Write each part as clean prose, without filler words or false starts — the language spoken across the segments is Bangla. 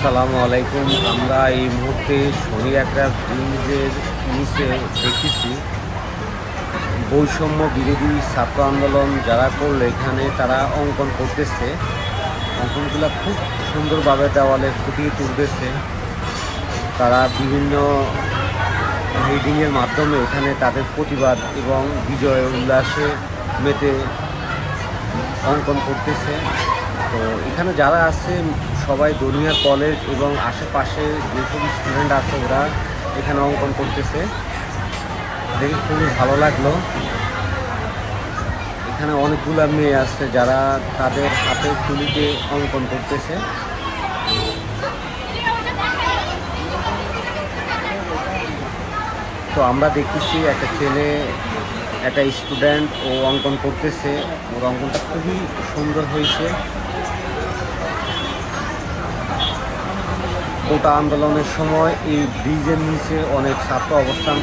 আসসালামু আলাইকুম। আমরা এই মুহূর্তে শনি একটা ব্রিজের নিচে দেখতেছি বৈষম্য বিরোধী ছাত্র আন্দোলন যারা করলো এখানে তারা অঙ্কন করতেছে। অঙ্কনগুলো খুব সুন্দরভাবে দেওয়ালে ফুটিয়ে তুলতেছে। তারা বিভিন্ন রিডিংয়ের মাধ্যমে এখানে তাদের প্রতিবাদ এবং বিজয় উল্লাসে মেতে অঙ্কন করতেছে। তো এখানে যারা আছে সবাই দনিয়া কলেজ এবং আশেপাশে যেসব স্টুডেন্ট আছে ওরা এখানে অঙ্কন করতেছে। দেখে খুবই ভালো লাগলো। এখানে অনেকগুলো মেয়ে আছে যারা তাদের হাতে তুলিতে অঙ্কন করতেছে। তো আমরা দেখতেছি একটা ছেলে একটা স্টুডেন্ট ও অঙ্কন করতেছে। ওর অঙ্কনটা খুবই সুন্দর হয়েছে। কোটা আন্দোলনের সময় এই ব্রিজের নিচে অনেক ছাত্র অবস্থান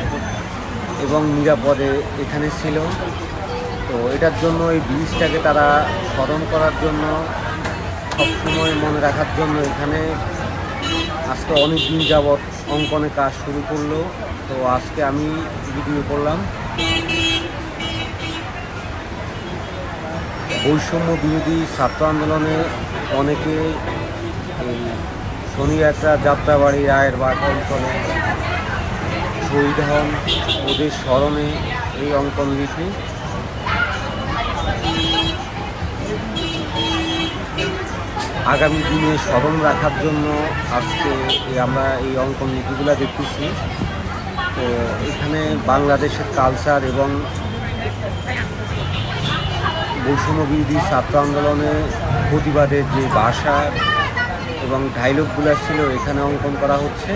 এবং নিরাপদে এখানে ছিল। তো এটার জন্য এই ব্রিজটাকে তারা স্মরণ করার জন্য সবসময় মনে রাখার জন্য এখানে আজকে অনেক দিন যাবৎ অঙ্কনে কাজ শুরু করলো। তো আজকে আমি ভিডিও করলাম। বৈষম্য বিরোধী ছাত্র আন্দোলনে অনেকে এই শনি একটা যাত্রাবাড়ি রায়েরবাগ অঞ্চলে শহীদ হন। ওদের স্মরণে এই অঙ্কন লিপি। আগামী দিনে স্মরণ রাখার জন্য আজকে আমরা এই অঙ্কন লিপিগুলো দেখতেছি। তো এখানে বাংলাদেশের কালচার এবং বৈষম্য বিরোধী ছাত্র আন্দোলনে প্রতিবাদের যে ভাষা এবং ডায়লগগুলো ছিল এখানে অঙ্কন করা হচ্ছে।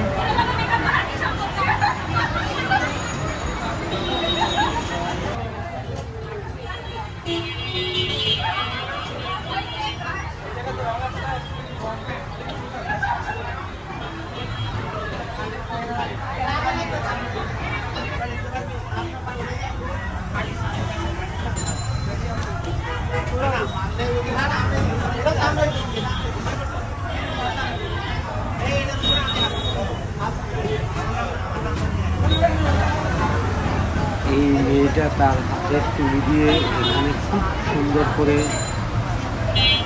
এই মেয়েটা তার হাতের তুলি দিয়ে এখানে খুব সুন্দর করে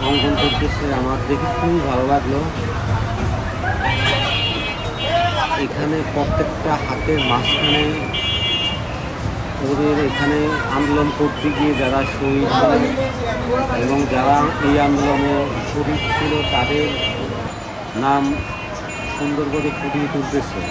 অঙ্কন করতেছে। আমার দেখে খুবই ভালো লাগলো। এখানে প্রত্যেকটা হাতের মাঝখানে ওদের এখানে আন্দোলন করতে গিয়ে যারা শহীদ হন এবং যারা এই আন্দোলনে শহীদ ছিল তাদের নাম সুন্দর করে ফুটিয়ে তুলতেছে।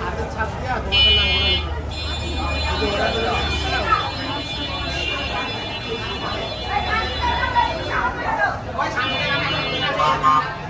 হাতের ছাপ দেওয়া তোমাদের নাম